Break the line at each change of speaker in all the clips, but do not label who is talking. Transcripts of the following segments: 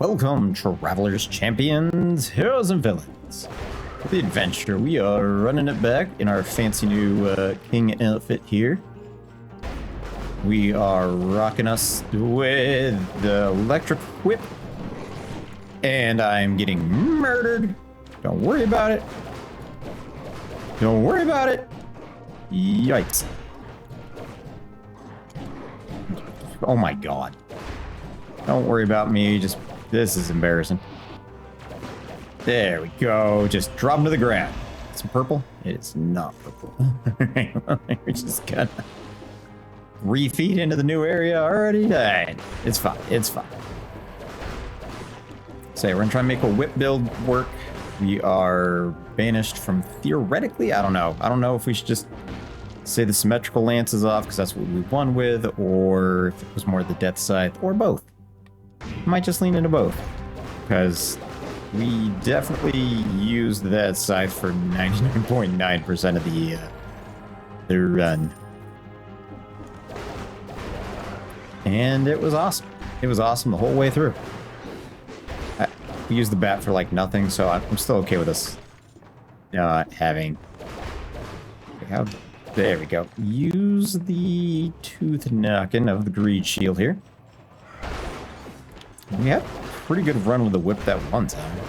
Welcome, travelers, champions, heroes, and villains. For the adventure, we are running it back in our fancy new king outfit here. We are rocking us with the electric whip. And I'm getting murdered. Don't worry about it. Don't worry about it. Yikes. Oh my god. Don't worry about me, just... This is embarrassing. There we go. Just drop him to the ground. Some purple? It's not purple. We're just gonna refeed into the new area already. It's fine. It's fine. So we're gonna try and make a whip build work. We are banished from theoretically. I don't know. I don't know if we should just say the symmetrical lance is off because that's what we won with, or if it was more the death scythe, or both. Might just lean into both, because we definitely used that scythe for 99.9% of the run. And it was awesome. It was awesome the whole way through. We used the bat for like nothing, so I'm still okay with us having... There we go. Use the tooth knocking of the greed shield here. We had a pretty good run with the whip that one time.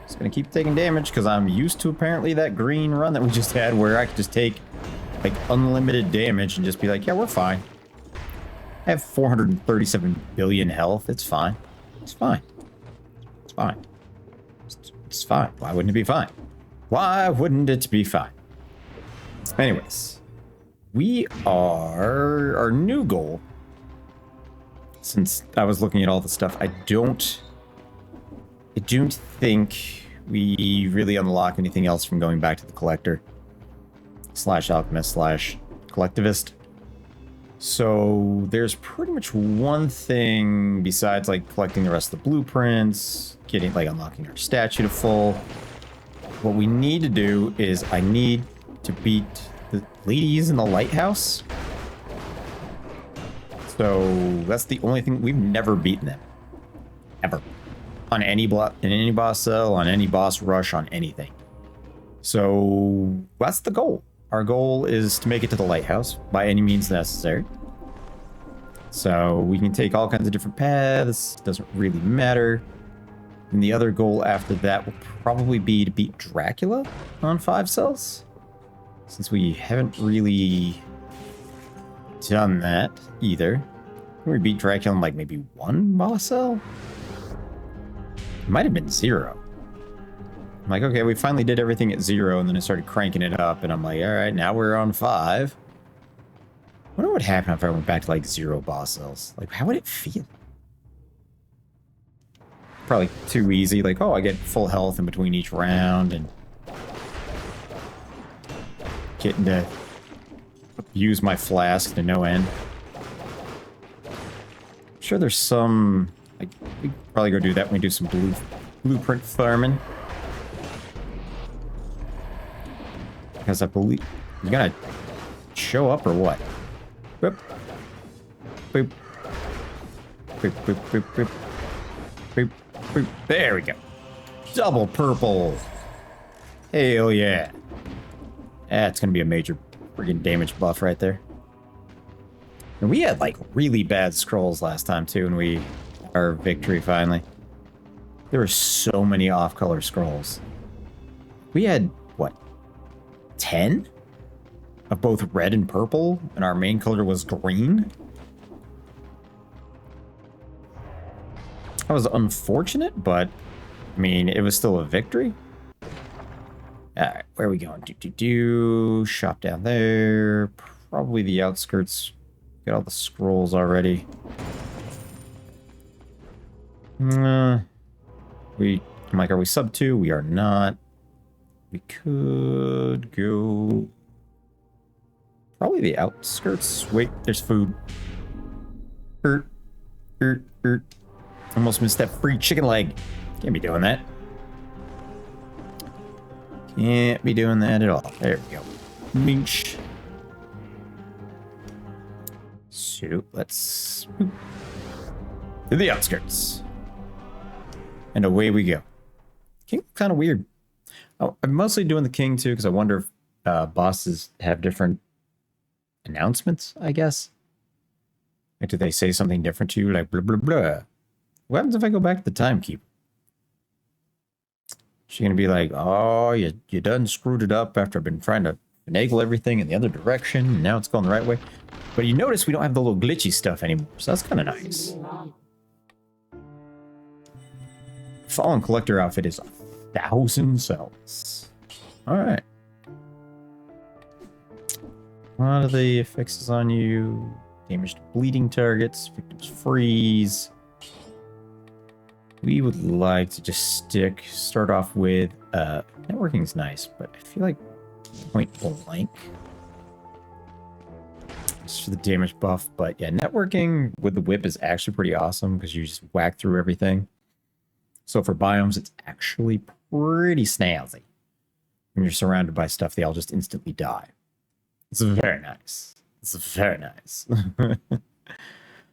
Just gonna keep taking damage because I'm used to apparently that green run that we just had where I could just take like unlimited damage and just be like, yeah, we're fine. I have 437 billion health. It's fine. It's fine. It's fine. It's fine. Why wouldn't it be fine? Why wouldn't it be fine? Anyways, our new goal, since I was looking at all the stuff, I don't think we really unlock anything else from going back to the collector slash alchemist slash collectivist. So there's pretty much one thing besides like collecting the rest of the blueprints, getting like unlocking our statue to full. What we need to do is I need to beat the ladies in the lighthouse. So that's the only thing. We've never beaten them. Ever. On any block, in any boss cell, on any boss rush, on anything. So that's the goal. Our goal is to make it to the lighthouse by any means necessary. So we can take all kinds of different paths. Doesn't really matter. And the other goal after that will probably be to beat Dracula on 5 cells. Since we haven't really done that either. We beat Dracula in like maybe 1 boss cell? It might have been 0. I'm like, okay, we finally did everything at 0, and then I started cranking it up, and I'm like, alright, now we're on 5. I wonder what would happen if I went back to like 0 boss cells. Like, how would it feel? Probably too easy, like, oh, I get full health in between each round, and getting to use my flask to no end. I'm sure there's some... Like, we could probably go do that when we do some blueprint farming. Because I believe... You gotta show up or what? Boop. Boop. Boop, boop, boop, boop. Boop, boop. There we go. Double purple. Hell yeah. That's gonna be a major friggin' damage buff right there. And we had like really bad scrolls last time too, and we our victory finally. There were so many off-color scrolls. We had what, 10 of both red and purple, and our main color was green. That was unfortunate, but I mean, it was still a victory. Alright, where are we going? Shop down there. Probably the outskirts. Got all the scrolls already. I'm like, are we sub 2? We are not. We could go... Probably the outskirts. Wait, there's food. Almost missed that free chicken leg. Can't be doing that. Can't be doing that at all. There we go. Minch. So let's... To the outskirts. And away we go. King, kind of weird. Oh, I'm mostly doing the king too, because I wonder if bosses have different announcements, I guess. Like, do they say something different to you? Like, blah, blah, blah. What happens if I go back to the timekeeper? She's going to be like, oh, you done screwed it up after I've been trying to finagle everything in the other direction, and now it's going the right way. But you notice we don't have the little glitchy stuff anymore, so that's kind of nice. Fallen Collector outfit is 1,000 cells. Alright. A lot of the effects is on you. Damage to bleeding targets. Victims freeze. We would like to just start off with, networking's nice, but I feel like point blank. Just for the damage buff, but yeah, networking with the whip is actually pretty awesome because you just whack through everything. So for biomes, it's actually pretty snazzy. When you're surrounded by stuff, they all just instantly die. It's very nice. It's very nice. We're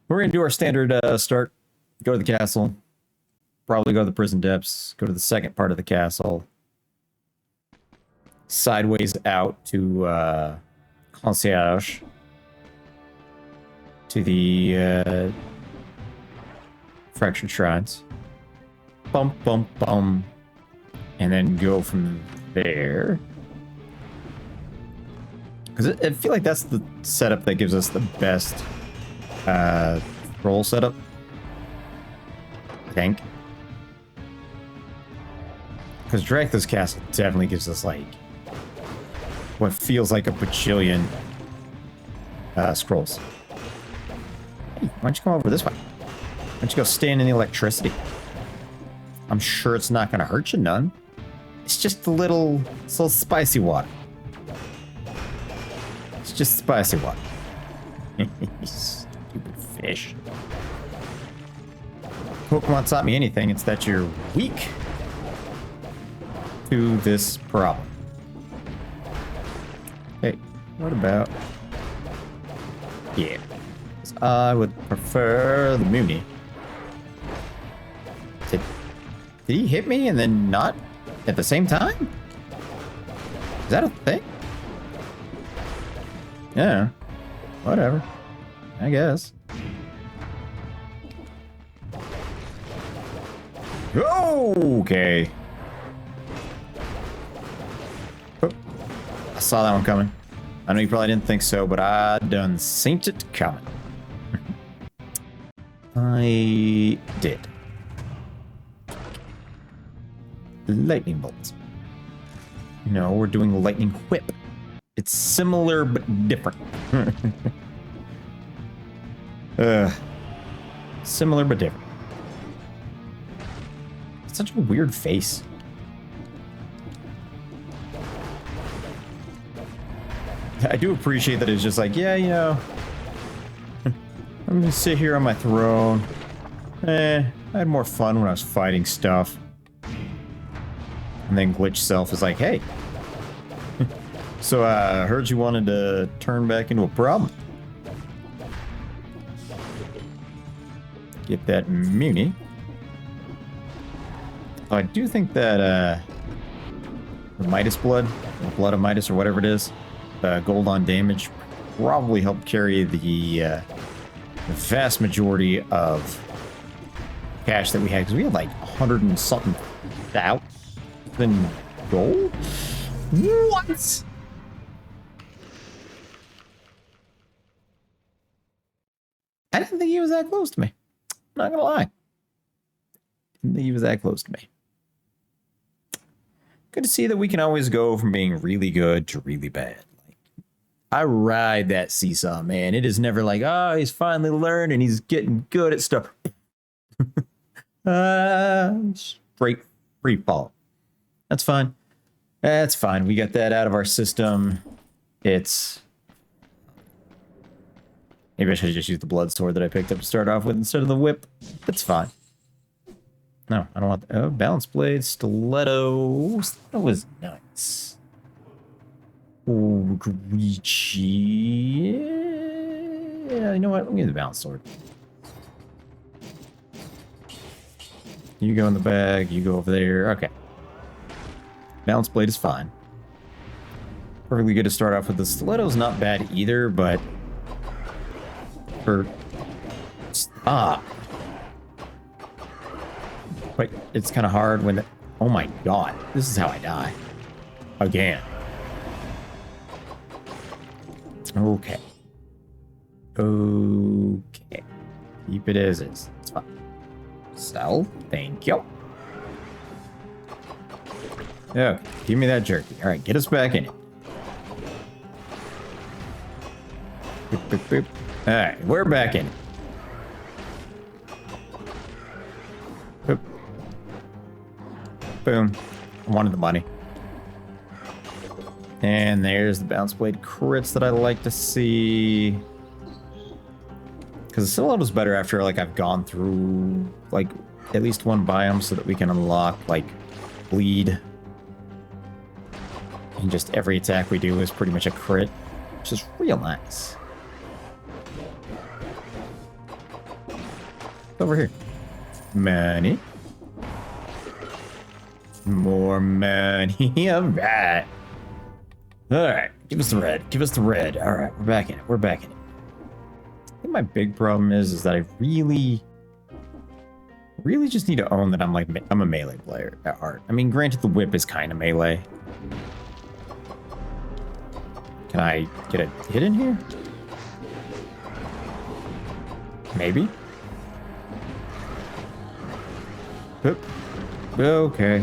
going to do our standard start. Go to the castle. Probably go to the prison depths. Go to the second part of the castle. Sideways out to Concierge. To the Fractured Shrines. Bum, bum, bum. And then go from there. Because I feel like that's the setup that gives us the best roll setup. I think. Because Dracula's Castle definitely gives us, like, what feels like a bajillion scrolls. Hey, why don't you come over this way? Why don't you go stand in the electricity? I'm sure it's not going to hurt you none. It's just a little spicy water. It's just spicy water. Stupid fish. Pokemon taught me anything, it's that you're weak to this problem. Hey, what about... Yeah. I would prefer the Mooney. Did he hit me and then not at the same time? Is that a thing? Yeah. Whatever. I guess. Okay. Oh, I saw that one coming. I know you probably didn't think so, but I done seen it coming. I did. Lightning bolts. No, we're doing lightning whip. It's similar but different. Similar but different. It's such a weird face. I do appreciate that it's just like, yeah, you know, I'm gonna sit here on my throne. I had more fun when I was fighting stuff. And then Glitch Self is like, hey. So I heard you wanted to turn back into a problem. Get that Muni. Oh, I do think that the Midas blood, or blood of Midas, or whatever it is, gold on damage, probably helped carry the vast majority of cash that we had, because we had like 100 and something thousand gold. What? I didn't think he was that close to me. I'm not gonna lie. Didn't think he was that close to me. Good to see that we can always go from being really good to really bad. Like, I ride that seesaw, man. It is never like, oh, he's finally learned and he's getting good at stuff. Straight free fall. That's fine. That's fine. We got that out of our system. It's... Maybe I should have just used the blood sword that I picked up to start off with instead of the whip. It's fine. No, I don't want... Oh, balance blade, stiletto. That was nice. Oh, yeah, you know what? Let me get the balance sword. You go in the bag, you go over there. Okay. Balance blade is fine. Perfectly good to start off with. The stiletto's not bad either, but for stop. But it's kind of hard when oh my god, this is how I die. Again. Okay. Okay. Keep it as is. It's fine. Sell. Thank you. Okay. Give me that jerky. Alright, get us back in it. Boop, boop, boop. Alright, we're back in it. Boop. Boom. I wanted the money. And there's the bounce blade crits that I like to see. Because the stiletto's better after like I've gone through like at least one biome so that we can unlock like bleed. And just every attack we do is pretty much a crit, which is real nice. Over here. Money. More money. Alright. Alright. Give us the red. Give us the red. Alright. We're back in it. We're back in it. I think my big problem is that I really just need to own that I'm a melee player at heart. I mean, granted, the whip is kind of melee. Can I get a hit in here? Maybe. Oop. Okay.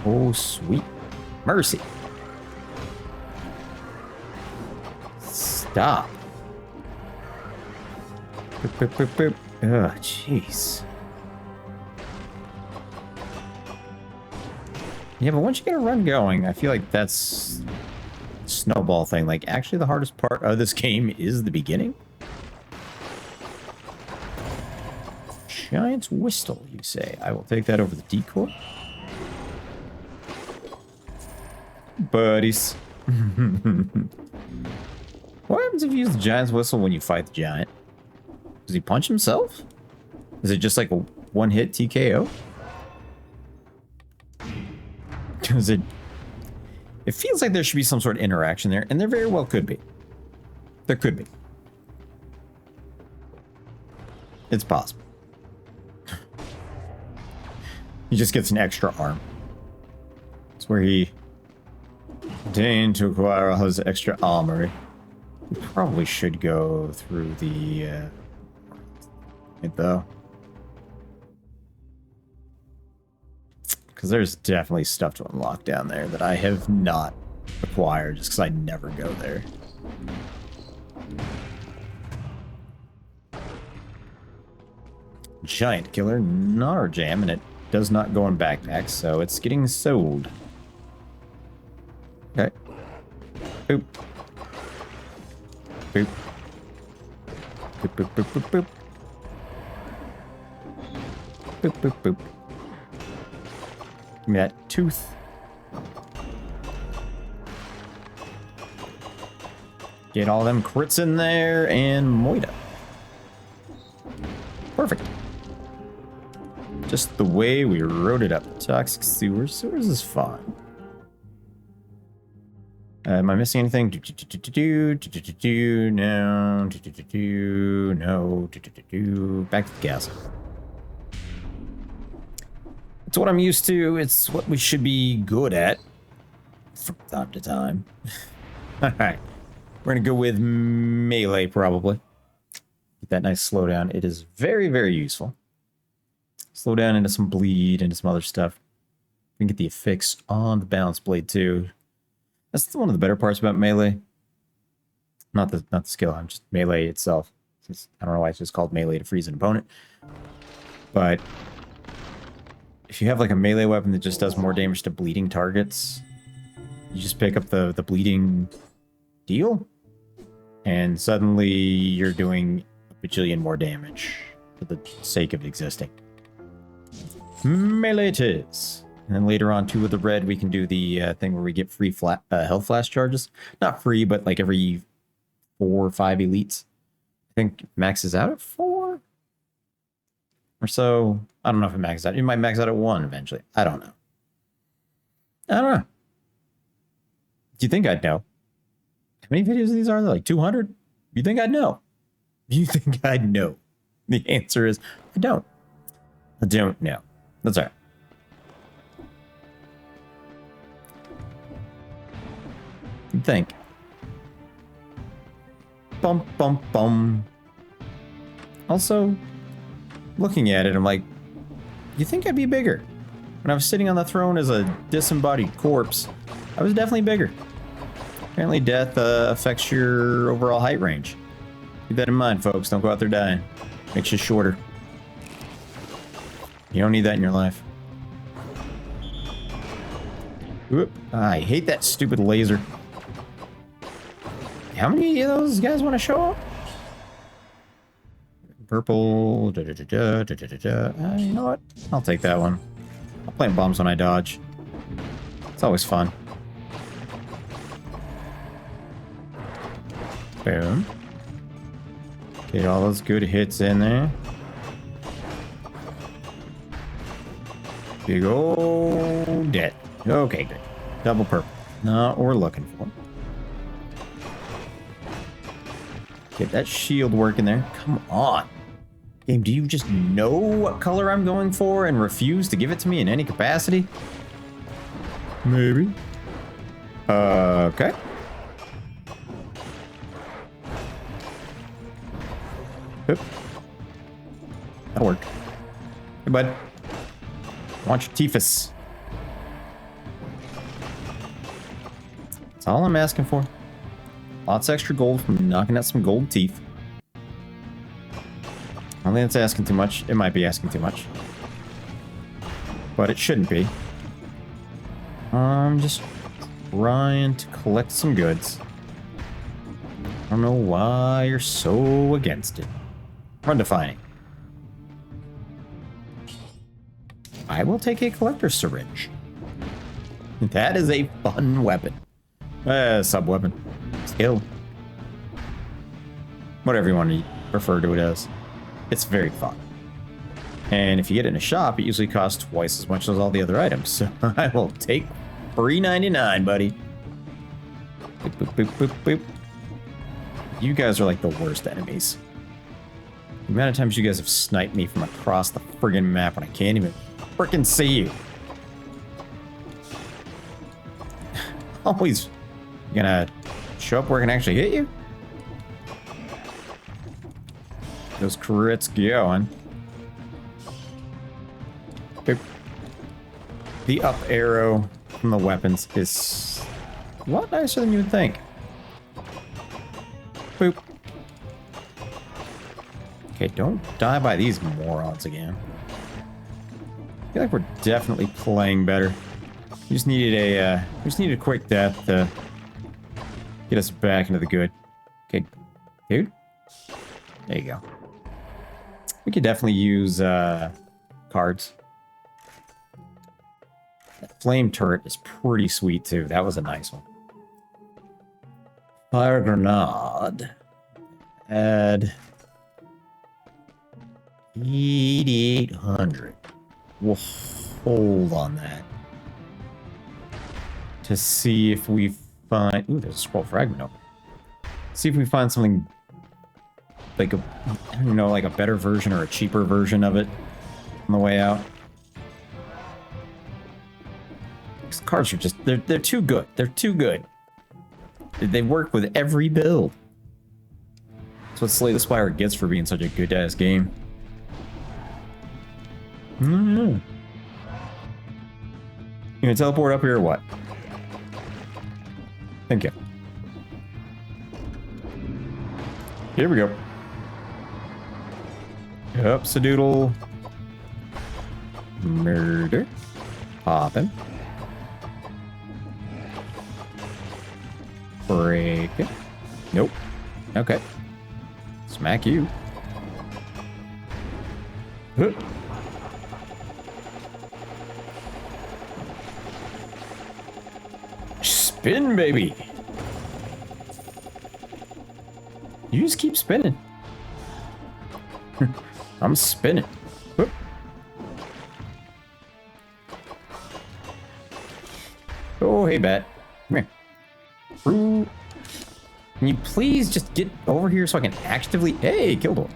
Oh, sweet mercy. Stop. Boop, boop, boop, boop. Oh, jeez. Yeah, but once you get a run going, I feel like that's a snowball thing. Like, actually, the hardest part of this game is the beginning. Giant's whistle, you say. I will take that over the decoy. Buddies. What happens if you use the giant's whistle when you fight the giant? Does he punch himself? Is it just like a one-hit TKO? Because it feels like there should be some sort of interaction there, and there very well could be. There could be. It's possible. He just gets an extra arm. It's where he deigned to acquire all his extra armory. We probably should go through the though. Because there's definitely stuff to unlock down there that I have not acquired just because I never go there. Giant killer, not our jam, and it does not go in backpacks, so it's getting sold. Okay. Boop. Boop. Boop, boop, boop, boop, boop. Boop, boop, boop. Give me that tooth. Get all them crits in there and Moida. Perfect. Just the way we wrote it up. Toxic sewers. Sewers is fun. Am I missing anything? No. No. Back to the castle. It's what I'm used to. It's what we should be good at from time to time. Alright. We're going to go with melee, probably. Get that nice slowdown. It is very, very useful. Slow down into some bleed, into some other stuff. We can get the affix on the balance blade, too. That's one of the better parts about melee. Not the skill, I'm just melee itself. I don't know why it's just called melee to freeze an opponent. But if you have like a melee weapon that just does more damage to bleeding targets, you just pick up the bleeding deal, and suddenly you're doing a bajillion more damage for the sake of existing. Melee it is. And then later on, too, with the red, we can do the thing where we get free health flash charges. Not free, but like every 4 or 5 elites. I think maxes out at 4? Or or so. I don't know if it maxes out. It might max out at 1 eventually. I don't know. I don't know. Do you think I'd know? How many videos of these are there? Like 200? You think I'd know? You think I'd know? The answer is, I don't. I don't know. That's all right. You'd think. Bum, bum, bum. Also, looking at it, I'm like, you think I'd be bigger? When I was sitting on the throne as a disembodied corpse, I was definitely bigger. Apparently death affects your overall height range. Keep that in mind, folks. Don't go out there dying. Makes you shorter. You don't need that in your life. Whoop. I hate that stupid laser. How many of those guys want to show up? Purple. You know what? I'll take that one. I'll plant bombs when I dodge. It's always fun. Boom. Get all those good hits in there. Big old dead. Okay, good. Double purple. Not what we're looking for. Get that shield working there. Come on. Game, do you just know what color I'm going for and refuse to give it to me in any capacity? Maybe. Okay. Oop. That'll work. Hey, bud. Want your Tiphys. That's all I'm asking for. Lots of extra gold from knocking out some gold teeth. I don't think that's asking too much. It might be asking too much. But it shouldn't be. I'm just trying to collect some goods. I don't know why you're so against it. Undefining. I will take a collector's syringe. That is a fun weapon. Sub-weapon. Skill. Whatever you want to refer to it as. It's very fun. And if you get it in a shop, it usually costs twice as much as all the other items. So I will take $3.99, buddy. Boop, boop, boop, boop, boop. You guys are like the worst enemies. The amount of times you guys have sniped me from across the friggin' map when I can't even frickin' see you. Always gonna show up where I can actually hit you? Those crits going. Boop. The up arrow from the weapons is a lot nicer than you would think. Boop. Okay, don't die by these morons again. I feel like we're definitely playing better. We just needed a quick death to get us back into the good. Okay, dude. There you go. We could definitely use cards. That flame turret is pretty sweet too. That was a nice one. Fire grenade. Add 8800. We'll hold on that to see if we find. Ooh, there's a scroll fragment open. See if we find something like a, I don't know, like a better version or a cheaper version of it on the way out. These cards are just they're too good. They're too good. They work with every build. That's what Slay the Spire gets for being such a good ass game. You gonna teleport up here or what? Thank you. Here we go. Upsa-doodle. Murder. Poppin'. Break it. Nope. Okay. Smack you. Huh. Spin, baby. You just keep spinning. I'm spinning. Whoop. Oh, hey, bat. Come here. Ooh. Can you please just get over here so I can actively... Hey, killed one.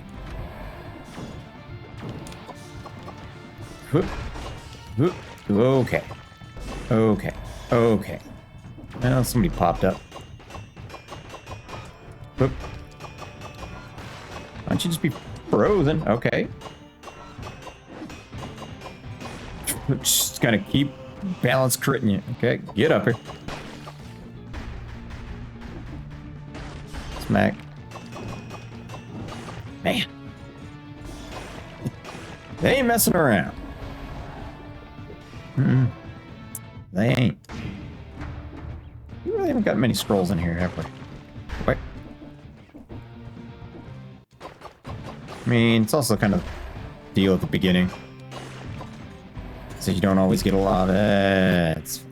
Whoop. Whoop. Okay. Okay. Okay. Well, somebody popped up. Whoop. Why don't you just be frozen? Okay. Just gotta keep balance critting you. Okay, get up here. Smack. Man. They ain't messing around. They ain't. We really haven't got many scrolls in here, have we? What? I mean, it's also kind of deal at the beginning. So you don't always get a lot of it. It's fine.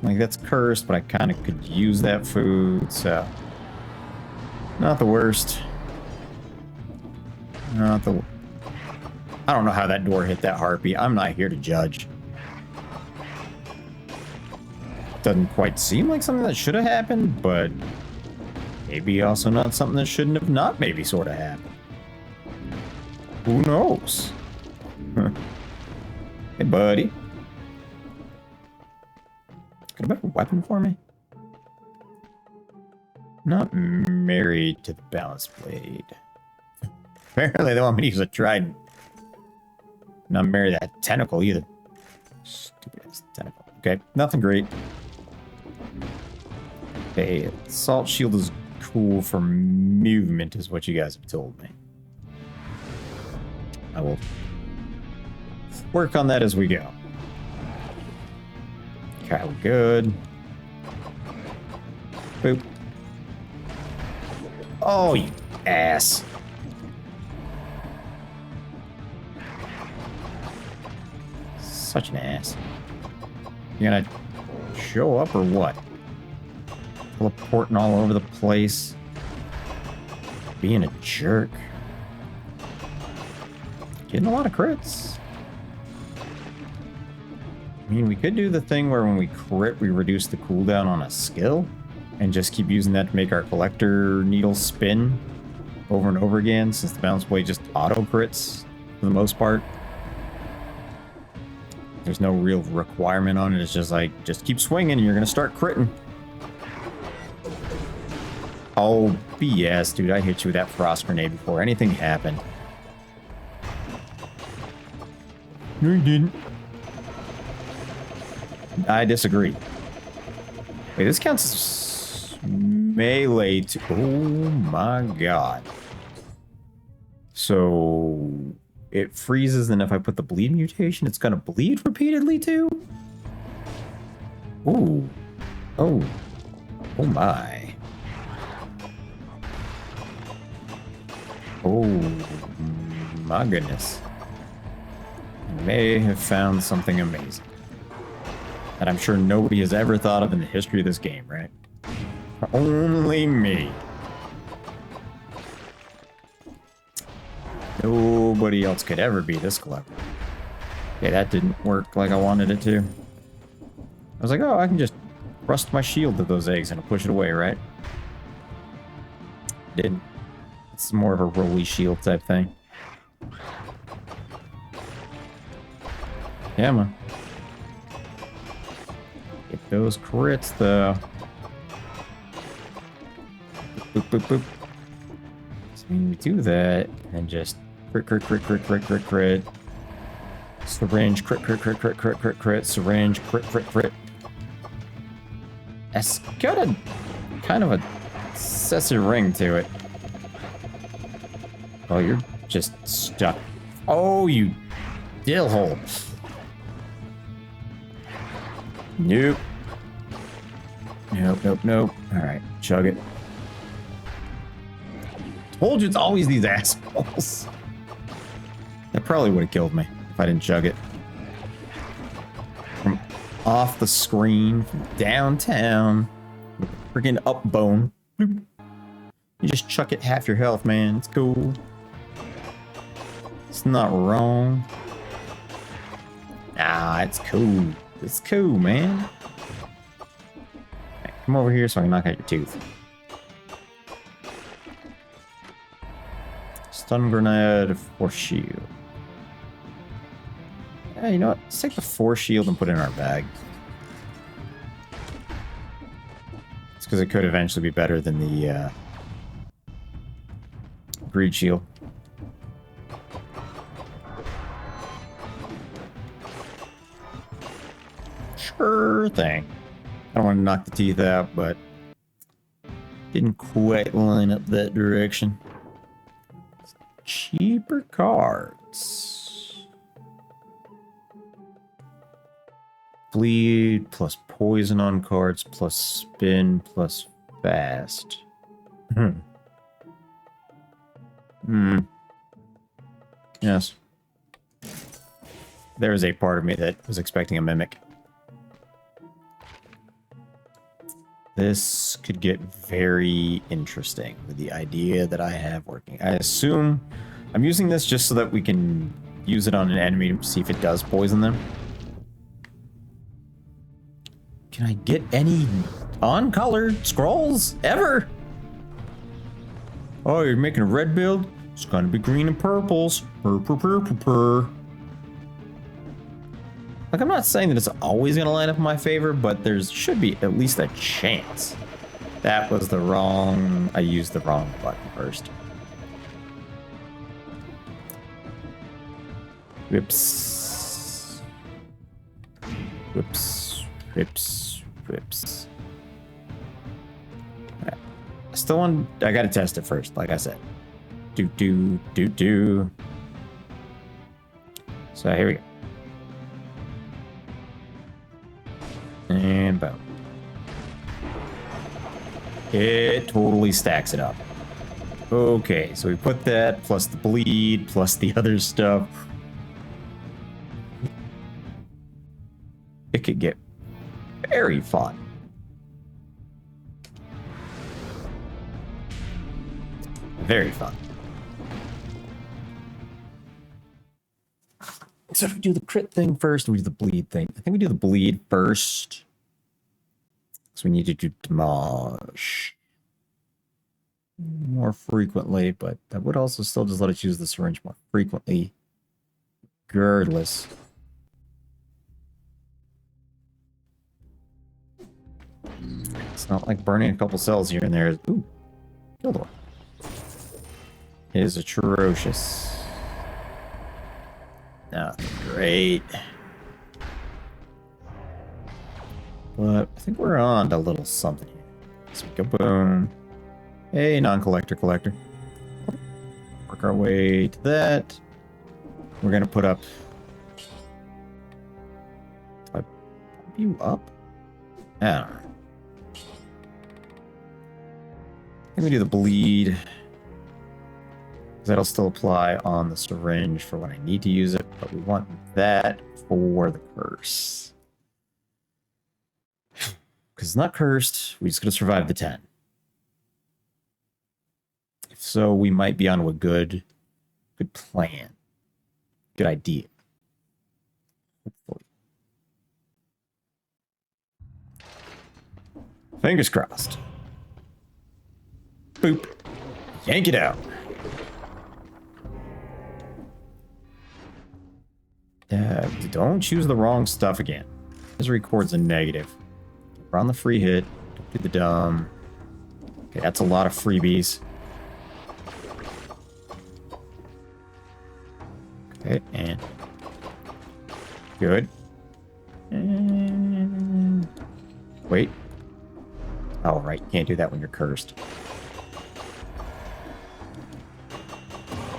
Like, that's cursed, but I kind of could use that food, so... Not the worst. Not the... I don't know how that door hit that harpy. I'm not here to judge. Doesn't quite seem like something that should have happened, but... Maybe also not something that shouldn't have not maybe sort of happened. Who knows? Hey, buddy. Got a better weapon for me? Not married to the balance blade. Apparently they want me to use a trident. Not married to that tentacle either. Stupid ass tentacle. Okay, nothing great. Okay, salt shield is cool for movement is what you guys have told me. I will work on that as we go. Okay, we're good. Boop. Oh, you ass. Such an ass. You gonna show up or what? Teleporting all over the place. Being a jerk. Getting a lot of crits. I mean, we could do the thing where when we crit, we reduce the cooldown on a skill and just keep using that to make our collector needle spin over and over again, since the balance blade just auto crits for the most part. There's no real requirement on it. It's just like, just keep swinging and you're going to start critting. Oh, BS, dude. I hit you with that frost grenade before anything happened. No, you didn't. I disagree. Wait, this counts as melee to... Oh my god. So... It freezes, and if I put the bleed mutation, it's gonna bleed repeatedly too? Ooh. Oh. Oh my. Oh my goodness. I may have found something amazing that I'm sure nobody has ever thought of in the history of this game, right? Only me. Nobody else could ever be this clever. Okay, that didn't work like I wanted it to. I was like, oh, I can just thrust my shield to those eggs and it'll push it away, right? Didn't. It's more of a rolly shield type thing. Yeah, man. Get those crits, though. Boop, boop, boop. So when we do that, and just crit, crit, crit, crit, crit, crit, crit. Syringe, crit, crit, crit, crit, crit, crit, crit. Syringe, crit, crit, crit. It's got a kind of a excessive ring to it. Oh, you're just stuck. Oh, you dill hole. Nope. Nope, nope, nope. Alright, chug it. Told you it's always these assholes. That probably would have killed me if I didn't chug it. From off the screen, from downtown, with a freaking up bone. Bloop. You just chuck it half your health, man. It's cool. It's not wrong. Nah, it's cool. It's cool, man. Right, come over here so I can knock out your tooth. Stun grenade, force shield. Yeah, you know what? Let's take the force shield and put it in our bag. It's because it could eventually be better than the greed shield. Sure thing. I don't want to knock the teeth out, but didn't quite line up that direction. Cheaper cards. Bleed plus poison on cards plus spin plus fast. Yes. There was a part of me that was expecting a mimic. This could get very interesting with the idea that I have working. I assume I'm using this just so that we can use it on an enemy to see if it does poison them. Can I get any on-colored scrolls ever? Oh, you're making a red build? It's gonna be green and purples. Purr. Like, I'm not saying that it's always going to line up in my favor, but there should be at least a chance. That was the wrong... I used the wrong button first. Whoops. Whoops. Whoops. Whoops. Right. I still want... I got to test it first, like I said. Do. So, here we go. And boom. It totally stacks it up. Okay, so we put that, plus the bleed, plus the other stuff. It could get very fun. Very fun. So if we do the crit thing first, or we do the bleed thing? I think we do the bleed first. So we need to do damage more frequently, but that would also still just let us use the syringe more frequently. Regardless. It's not like burning a couple cells here and there. Ooh, kill door. It is atrocious. Not great. But I think we're on to a little something here. So go boom. Hey, non-collector collector. Work our way to that. We're gonna put up. Do I pump you up? I don't know. I think we do the bleed. That'll still apply on the syringe for when I need to use it, but we want that for the curse. Because it's not cursed, we're just going to survive the 10. If so, we might be onto a good plan. Good idea. Hopefully. Fingers crossed. Boop. Yank it out. Don't choose the wrong stuff again. Misery chord's a negative. We're on the free hit. Don't do the dumb. Okay, that's a lot of freebies. Okay, and... Good. And... Wait. Oh, right. You can't do that when you're cursed.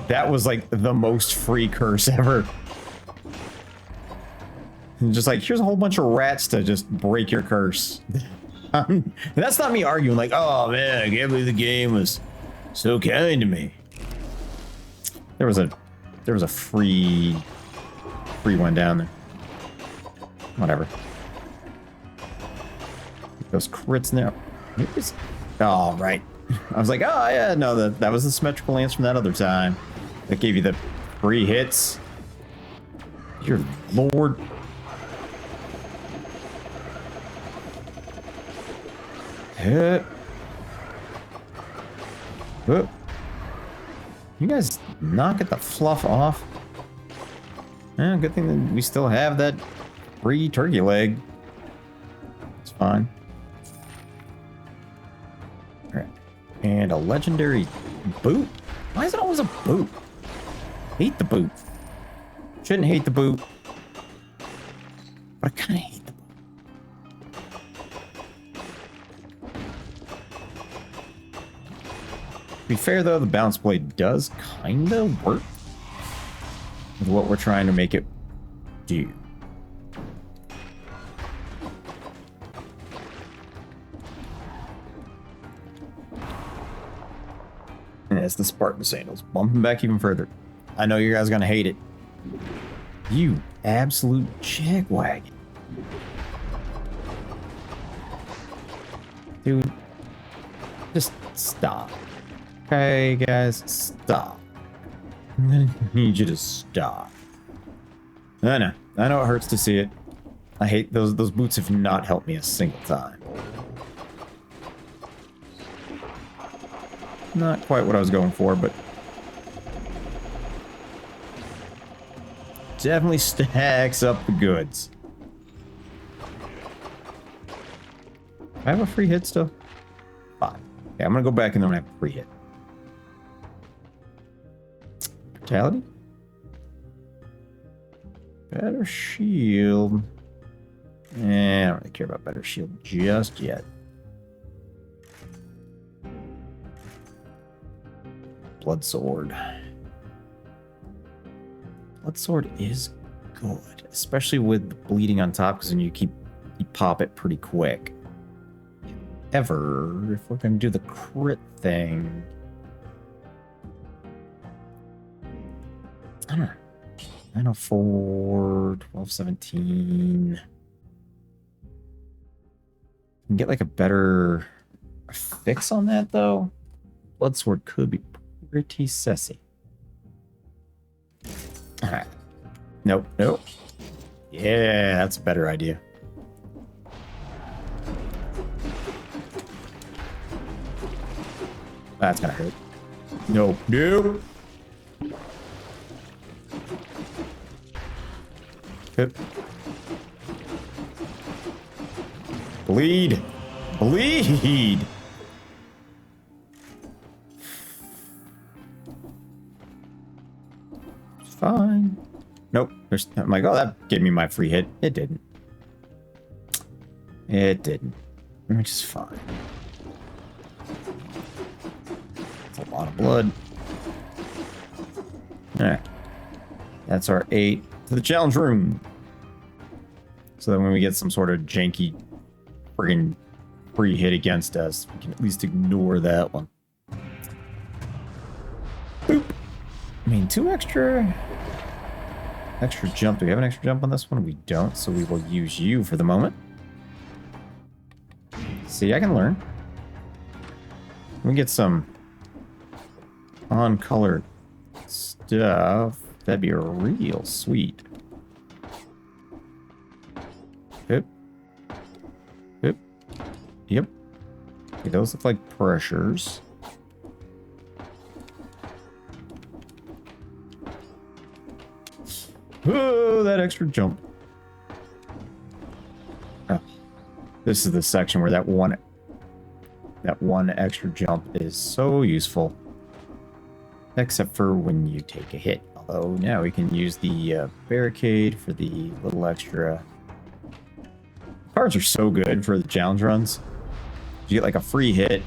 That was like the most free curse ever. Just like, here's a whole bunch of rats to just break your curse. That's not me arguing like, oh man, I can't believe the game was so kind to me. There was a free one down there. Whatever. Those crits now. Oh, right. I was like, oh yeah, no, that was the symmetrical lance from that other time. That gave you the free hits. Your lord. Hit. Whoop. You guys not get the fluff off? Yeah, good thing that we still have that free turkey leg. It's fine. Alright. And a legendary boot? Why is it always a boot? Hate the boot. Shouldn't hate the boot. But I kind of hate the boot. To be fair though, the bounce blade does kind of work with what we're trying to make it do. And as the Spartan sandals, bumping back even further. I know you guys are gonna hate it. You absolute jackwagon. Dude, just stop. Okay, guys, stop. I'm gonna need you to stop. I know it hurts to see it. I hate those boots have not helped me a single time. Not quite what I was going for, but definitely stacks up the goods. Do I have a free hit still? 5. Okay, I'm gonna go back and then I have a free hit. Brutality? Better shield. I don't really care about better shield just yet. Blood sword. Blood sword is good, especially with the bleeding on top, because then you pop it pretty quick. However, if we're gonna do the crit thing, I don't know. 904, 1217. Can get like a better fix on that though. Blood sword could be pretty sassy. Alright. Nope. Yeah, that's a better idea. That's gonna hurt. No. Hit. Bleed. It's fine. Nope. I'm like, oh, that gave me my free hit. It didn't. Which is fine. It's a lot of blood. Alright. That's our 8 to the challenge room. So that when we get some sort of janky friggin' free hit against us, we can at least ignore that one. Boop. I mean, 2 extra jump. Do we have an extra jump on this one? We don't, so we will use you for the moment. See, I can learn. We get some on-colored stuff. That'd be real sweet. Yep. Okay, those look like pressures. Oh, that extra jump. Oh, this is the section where that one extra jump is so useful. Except for when you take a hit. Although now we can use the barricade for the little extra. Cards are so good for the challenge runs. You get like a free hit.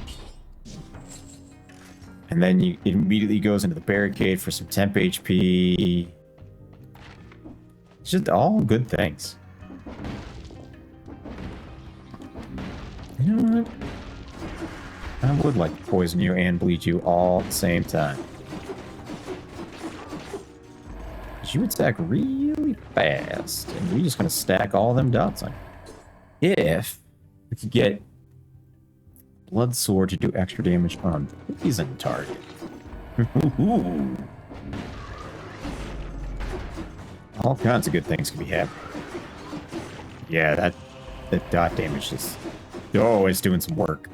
And then it immediately goes into the barricade for some temp HP. It's just all good things. You know what? I would like to poison you and bleed you all at the same time. Because you would stack really fast. And we're just going to stack all them dots on you. If we could get Blood Sword to do extra damage on poison target. All kinds of good things can be happening. Yeah, that dot damage is... Oh, it's doing some work.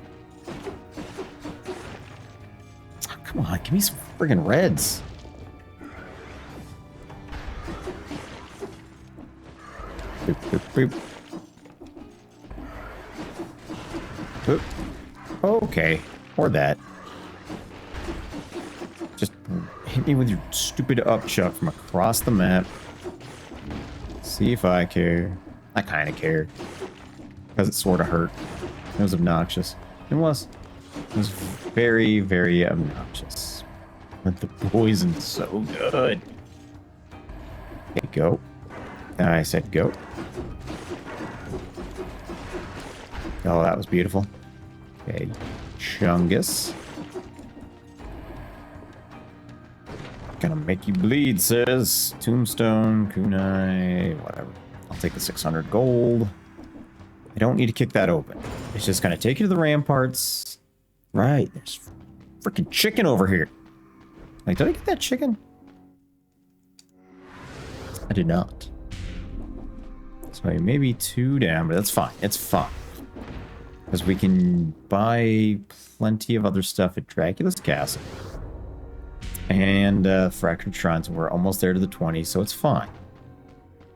Come on, give me some friggin' reds. Boop, boop, boop. Boop. Okay, or that. Just hit me with your stupid upchuck from across the map. See if I care. I kind of care. Because it sort of hurt. It was obnoxious. It was. It was very, very obnoxious. But the poison's so good. Okay, go. I said go. Oh, that was beautiful. Okay, Chungus. Gonna make you bleed, says Tombstone, Kunai, whatever. I'll take the 600 gold. I don't need to kick that open. It's just gonna take you to the ramparts. Right, there's freaking chicken over here. Like, did I get that chicken? I did not. So maybe 2 down, but that's fine. It's fine. Because we can buy plenty of other stuff at Dracula's Castle. And Fractured Shrines, we're almost there to the 20, so it's fine.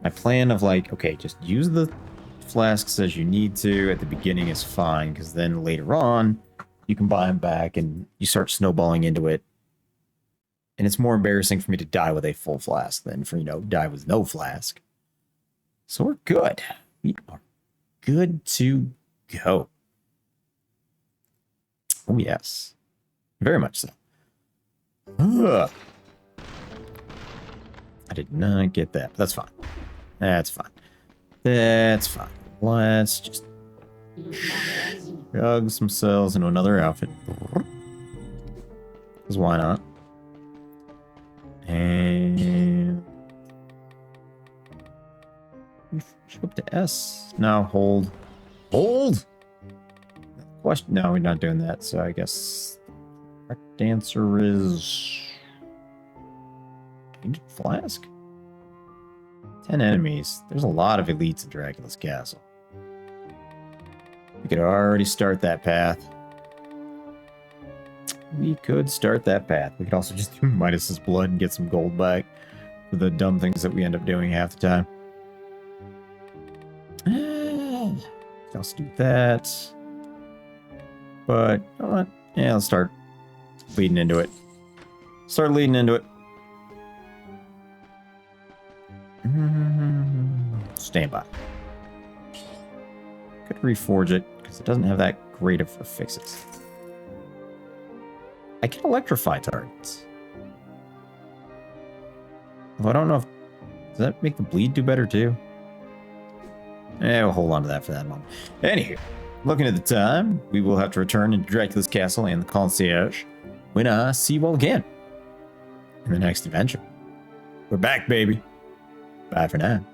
My plan of like, okay, just use the flasks as you need to at the beginning is fine, because then later on, you can buy them back and you start snowballing into it. And it's more embarrassing for me to die with a full flask than for, die with no flask. So we're good. We are good to go. Oh, yes. Very much so. Ugh. I did not get that, but that's fine. That's fine. That's fine. Let's just chug some cells into another outfit. Because why not? And shoot up to S. No, hold. Hold! Question. No, we're not doing that, so I guess the correct answer is Painted Flask? 10 enemies. There's a lot of elites in Dracula's Castle. We could already start that path. We could start that path. We could also just do Midas's blood and get some gold back for the dumb things that we end up doing half the time. Let's do that. But, you know what? Yeah, let's start leading into it. Start leading into it. Stand by. Could reforge it, because it doesn't have that great of fixes. I can electrify targets. Well, I don't know if... Does that make the bleed do better, too? We'll hold on to that for that moment. Anywho, looking at the time, we will have to return into Dracula's Castle and the Concierge when I see you all again in the next adventure. We're back, baby. Bye for now.